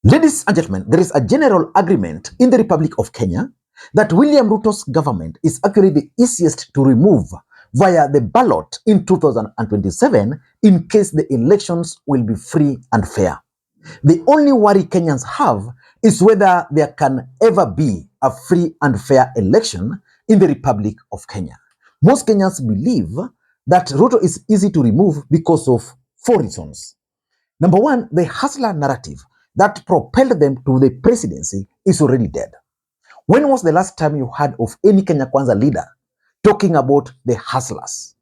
Ladies and gentlemen, there is a general agreement in the Republic of Kenya that William Ruto's government is actually the easiest to remove via the ballot in 2027 in case the elections will be free and fair. The only worry Kenyans have is whether there can ever be a free and fair election in the Republic of Kenya. Most Kenyans believe that Ruto is easy to remove because of 4 reasons. Number one, the hustler narrative that propelled them to the presidency is already dead. When was the last time you heard of any Kenya Kwanza leader talking about the hustlers?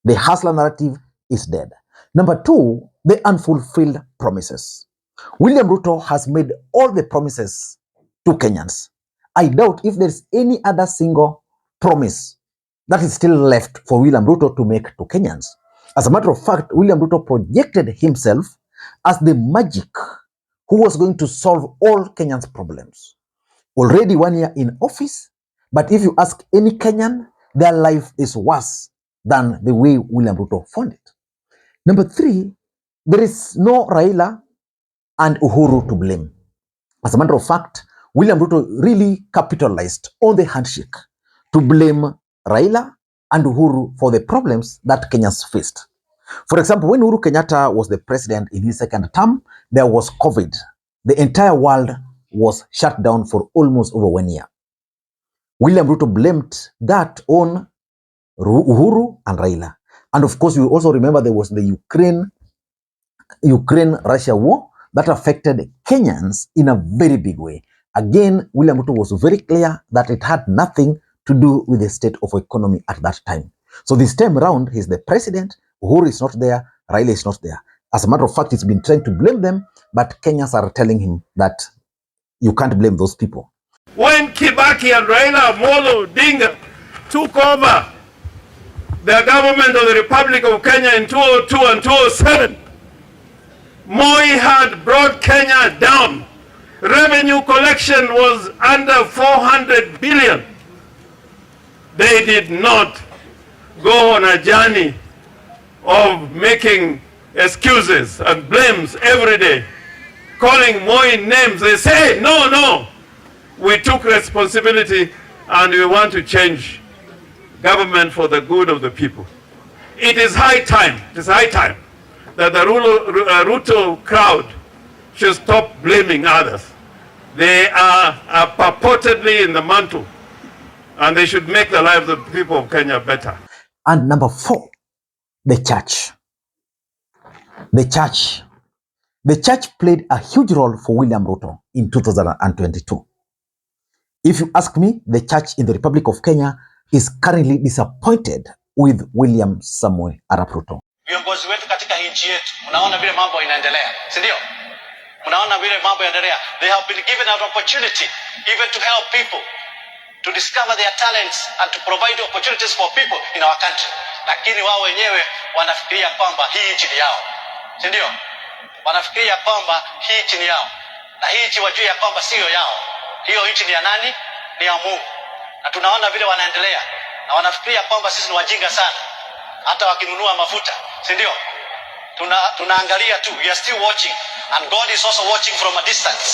The hustler narrative is dead. Number two, the unfulfilled promises. William Ruto has made all the promises to Kenyans. I doubt if there's any other single promise that is still left for William Ruto to make to Kenyans. As a matter of fact, William Ruto projected himself as the magic who was going to solve all Kenyans' problems. Already 1 year in office, but if you ask any Kenyan, their life is worse than the way William Ruto found it. Number three, there is no Raila and Uhuru to blame. As a matter of fact, William Ruto really capitalized on the handshake to blame Raila and Uhuru for the problems that Kenyans faced. For example, when Uhuru Kenyatta was the president in his second term, there was COVID. The entire world was shut down for almost over 1 year. William Ruto blamed that on Uhuru and Raila. And of course, you also remember there was the Ukraine-Russia war that affected Kenyans in a very big way. Again, William Ruto was very clear that it had nothing to do with the state of economy at that time. So this time around, he's the president, Uhuru is not there, Raila is not there. As a matter of fact, he's been trying to blame them, but Kenyans are telling him that you can't blame those people. When Kibaki and Raila Odinga took over the government of the Republic of Kenya in 2002 and 2007, Moi had brought Kenya down. Revenue collection was under 400 billion. They did not go on a journey of making excuses and blames every day, calling Moi names. They say, no, we took responsibility and we want to change government for the good of the people. It is high time that the Ruto crowd should stop blaming others. They are purportedly in the mantle, and they should make the lives of the people of Kenya better. And number four, the church. The church played a huge role for William Ruto in 2022. If you ask me, the church in the Republic of Kenya is currently disappointed with William Samoei Arap Ruto. Viongozi wetu katika nchi yetu, unaona vile mambo inaendelea, si ndio? Unaona vile mambo yanaendelea. They have been given an opportunity even to help people to discover their talents and to provide opportunities for people in our country. Lakini wao wenyewe wanafikiria kwamba hii nchi ni yao. Si ndio? Wanafikiria kwamba hii nchi ni yao. Na hii nchi wajue ya kwamba sio yao. Hiyo nchi ni ya nani? Ni ya Mungu. Na tunaona vile wanaendelea. Na wanafikiria kwamba sisi ni wajinga sana. Hata wakinunua mafuta, si ndio? Tunaangalia tu. We are still watching, and God is also watching from a distance.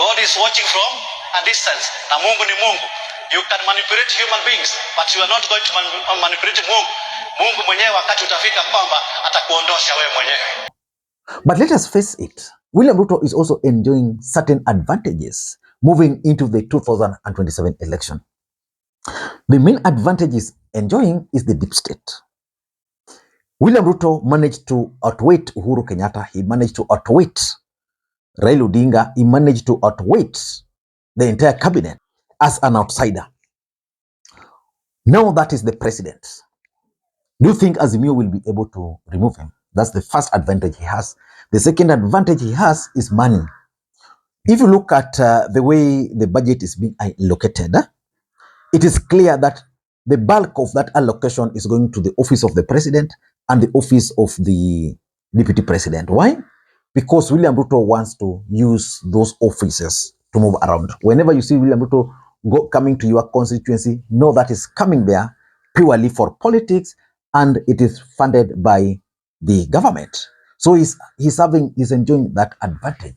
God is watching from a distance. Na Mungu ni Mungu. You can manipulate human beings, but you are not going to manipulate Mungu. Mungu mwenyewe wakati utafika kwamba atakuondosha wewe mwenyewe. But let us face it, William Ruto is also enjoying certain advantages moving into the 2027 election. The main advantage is enjoying is the deep state. William Ruto managed to outweight Uhuru Kenyatta. He managed to outweight Raila Odinga. He managed to outweight the entire cabinet as an outsider. Now that is the president. Do you think Azimio will be able to remove him? That's the first advantage he has. The second advantage he has is money. If you look at the way the budget is being allocated, it is clear that the bulk of that allocation is going to the office of the president and the office of the deputy president. Why? Because William Ruto wants to use those offices to move around. Whenever you see William Ruto coming to your constituency, know that is coming there purely for politics, and it is funded by the government. So he's enjoying that advantage.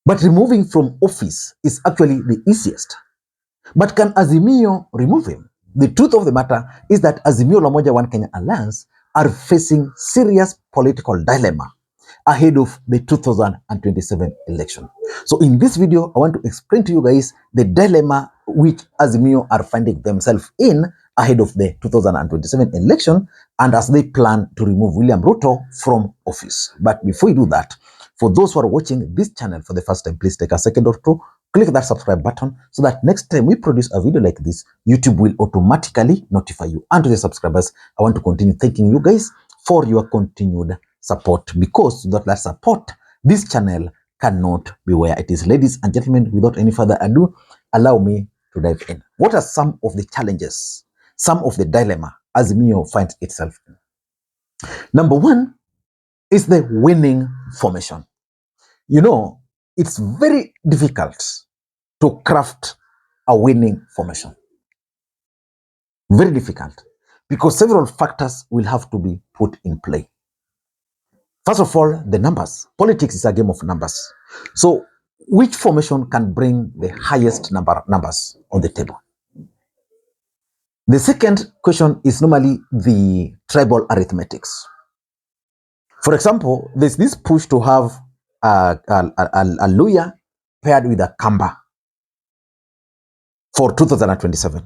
But removing from office is actually the easiest. But can Azimio remove him? The truth of the matter is that Azimio La Umoja One Kenya Alliance are facing serious political dilemma ahead of the 2027 election. So in this video, I want to explain to you guys the dilemma which Azimio are finding themselves in ahead of the 2027 election and as they plan to remove William Ruto from office. But before we do that, for those who are watching this channel for the first time, please take a second or two, click that subscribe button so that next time we produce a video like this, YouTube will automatically notify you. And to the subscribers, I want to continue thanking you guys for your continued support, because without that support, this channel cannot be where it is. Ladies and gentlemen, without any further ado, allow me to dive in. What are some of the challenges, some of the dilemma Azimio finds itself in? Number one is the winning formation. You know, it's very difficult to craft a winning formation. Very difficult, because several factors will have to be put in play. First of all, the numbers. Politics is a game of numbers. So which formation can bring the highest numbers on the table? The second question is normally the tribal arithmetics. For example, there's this push to have a Luya paired with a Kamba for 2027.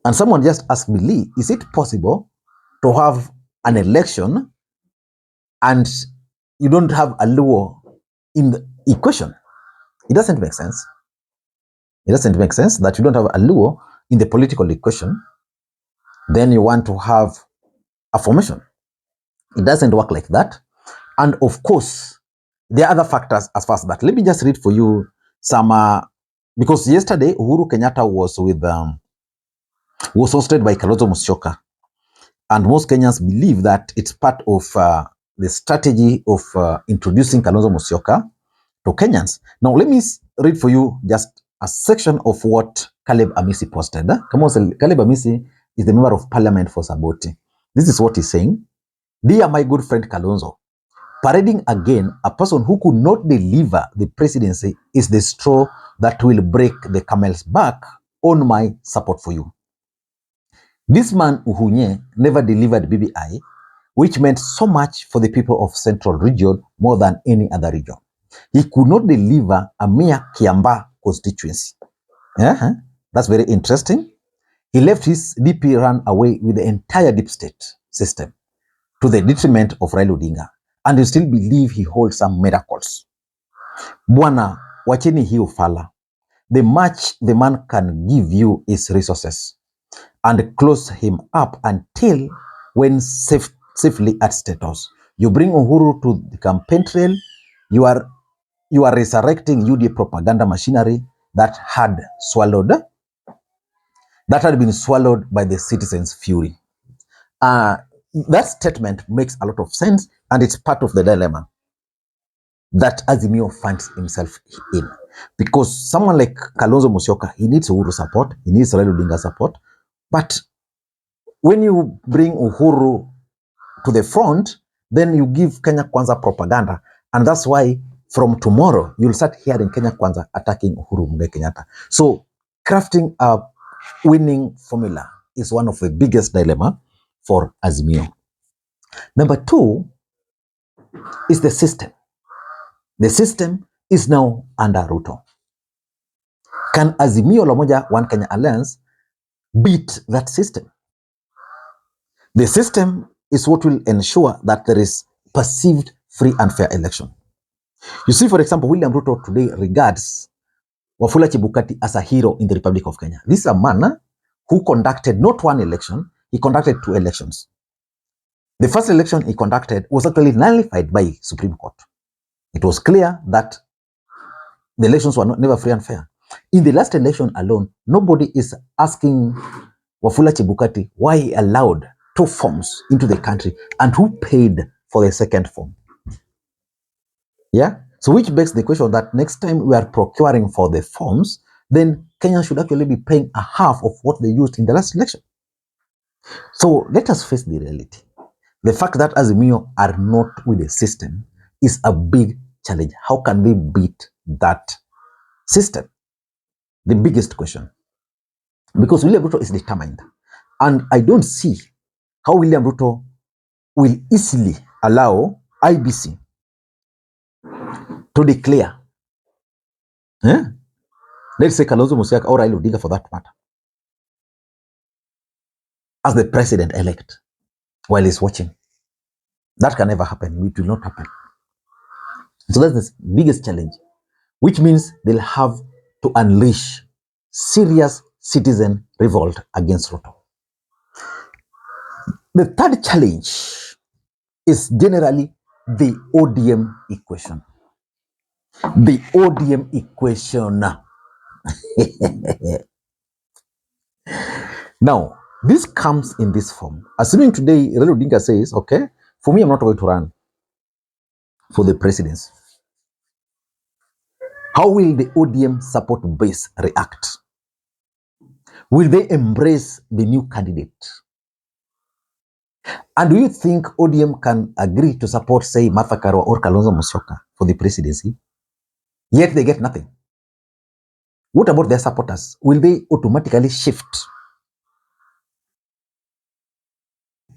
And someone just asked me, Lee, is it possible to have an election and you don't have a Luo in the equation? It doesn't make sense. It doesn't make sense that you don't have a Luo in the political equation. Then you want to have a formation. It doesn't work like that. And of course, there are other factors as far as that. Let me just read for you some, because yesterday Uhuru Kenyatta was hosted by Kalonzo Musyoka. And most Kenyans believe that it's part of the strategy of introducing Kalonzo Musyoka to Kenyans. Now, let me read for you just a section of what Caleb Amisi posted. Caleb Amisi is the member of parliament for Saboti. This is what he's saying. Dear my good friend Kalonzo, parading again a person who could not deliver the presidency is the straw that will break the camel's back on my support for you. This man Uhunye never delivered BBI, which meant so much for the people of Central Region more than any other region. He could not deliver a mere Kiamba constituency. That's very interesting. He left his DP run away with the entire deep state system to the detriment of Raila Odinga, and you still believe he holds some miracles. Bwana, wacheni hii ufala. The much the man can give you is resources, and close him up until when safely at status. You bring Uhuru to the campaign trail, you are resurrecting UDA propaganda machinery that had been swallowed by the citizens' fury. That statement makes a lot of sense, and it's part of the dilemma that Azimio finds himself in. Because someone like Kalonzo Musyoka, he needs Uhuru support, he needs Raila Odinga support, but when you bring Uhuru to the front, then you give Kenya Kwanza propaganda, and that's why from tomorrow you'll start hearing Kenya Kwanza attacking Uhuru Kenyatta. So crafting a winning formula is one of the biggest dilemma for Azimio. Number two is the system. The system is now under Ruto. Can Azimio La Umoja One Kenya Alliance beat that system? The system is what will ensure that there is perceived free and fair election. You see, for example, William Ruto today regards Wafula Chebukati as a hero in the Republic of Kenya. This is a man who conducted not one election, he conducted two elections. The first election he conducted was actually nullified by Supreme Court. It was clear that the elections were never free and fair. In the last election alone, nobody is asking Wafula Chebukati why he allowed two forms into the country and who paid for the second form. Yeah? So which begs the question that next time we are procuring for the forms, then Kenya should actually be paying a half of what they used in the last election. So let us face the reality. The fact that Azimio are not with the system is a big challenge. How can they beat that system? The biggest question. Because William Ruto is determined. And I don't see how William Ruto will easily allow IBC to declare, let's say Kalonzo Musyoka or Raila Odinga for that matter, as the president-elect while he's watching. That can never happen. It will not happen. So that's the biggest challenge, which means they'll have to unleash serious citizen revolt against Ruto. The third challenge is generally the ODM equation. The ODM equation. Now, this comes in this form. Assuming today Raila Odinga says, okay, for me, I'm not going to run for the presidency. How will the ODM support base react? Will they embrace the new candidate? And do you think ODM can agree to support, say, Martha Karua or Kalonzo Musyoka for the presidency? Yet they get nothing. What about their supporters? Will they automatically shift?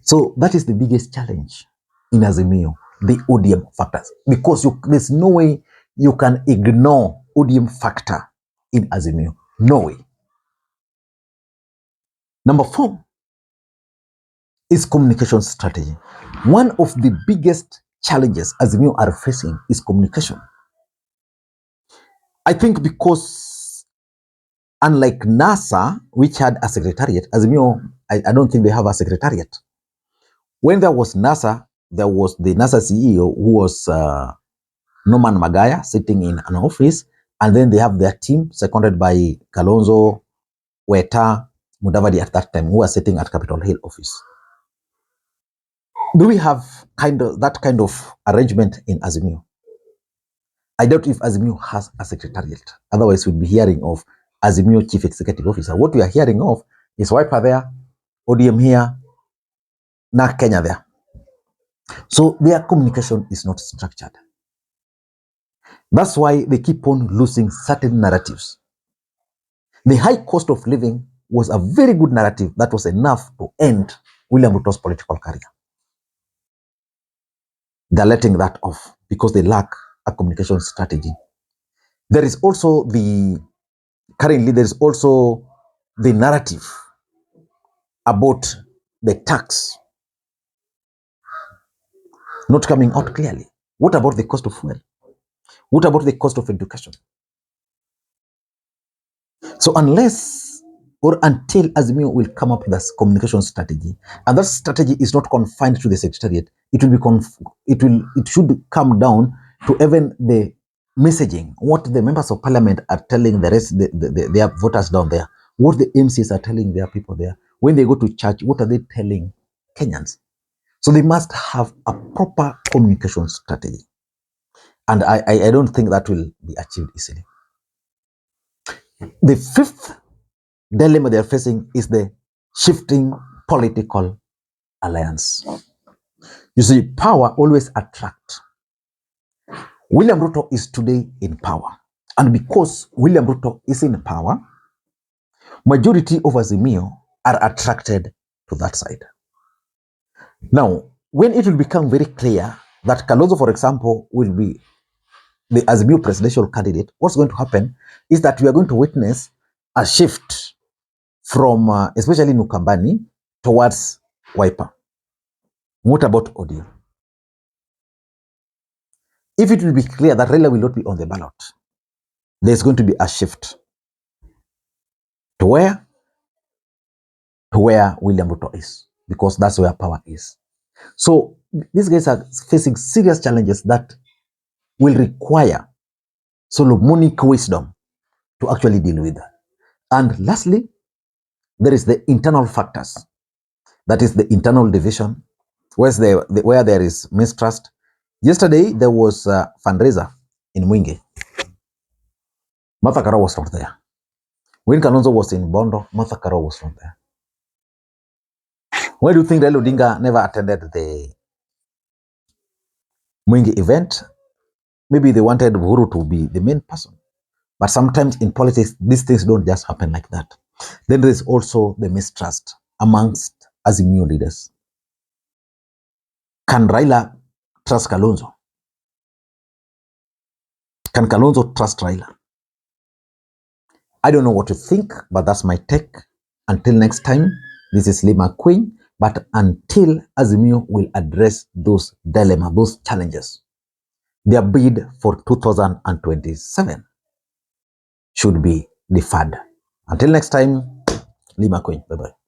So that is the biggest challenge in Azimio, the ODM factors. Because there's no way you can ignore ODM factor in Azimio. No way. Number 4 is communication strategy. One of the biggest challenges Azimio are facing is communication. I think because unlike NASA, which had a secretariat, Azimio, I don't think they have a secretariat. When there was NASA, there was the NASA CEO who was Norman Magaya sitting in an office, and then they have their team seconded by Kalonzo, Weta, Mudavadi at that time, who was sitting at Capitol Hill office. Do we have that kind of arrangement in Azimio? I doubt if Azimio has a secretariat. Otherwise, we'd be hearing of Azimio Chief Executive Officer. What we are hearing of is Wiper there, ODM here, na Kenya there. So their communication is not structured. That's why they keep on losing certain narratives. The high cost of living was a very good narrative that was enough to end William Ruto's political career. They're letting that off because they lack a communication strategy. There is also currently there is also the narrative about the tax not coming out clearly. What about the cost of fuel? What about the cost of education? So unless or until Azimio will come up with a communication strategy, and that strategy is not confined to the secretariat, it should come down to even the messaging, what the members of parliament are telling the rest, their voters down there, what the MCs are telling their people there. When they go to church, what are they telling Kenyans? So they must have a proper communication strategy. And I don't think that will be achieved easily. The fifth dilemma they are facing is the shifting political alliance. You see, power always attracts. William Ruto is today in power. And because William Ruto is in power, majority of Azimio are attracted to that side. Now, when it will become very clear that Kalonzo, for example, will be the Azimio presidential candidate, what's going to happen is that we are going to witness a shift from especially Nukambani towards Wiper. What about audio? If it will be clear that Raila will not be on the ballot, there's going to be a shift to where William Ruto is, because that's where power is. So these guys are facing serious challenges that will require Solomonic wisdom to actually deal with. And lastly, there is the internal factors. That is the internal division, where there is mistrust. Yesterday, there was a fundraiser in Mwingi. Martha Karua was not there. When Kalonzo was in Bondo, Martha Karua was not there. Why do you think Raila Odinga never attended the Mwingi event? Maybe they wanted Uhuru to be the main person. But sometimes in politics, these things don't just happen like that. Then there is also the mistrust amongst Azimio leaders. Can Raila trust Kalonzo? Can Kalonzo trust Raila? I don't know what you think, but that's my take. Until next time, this is Lee Makwiny. But until Azimio will address those dilemmas, those challenges, their bid for 2027 should be deferred. Until next time, Lee Makwiny. Bye-bye.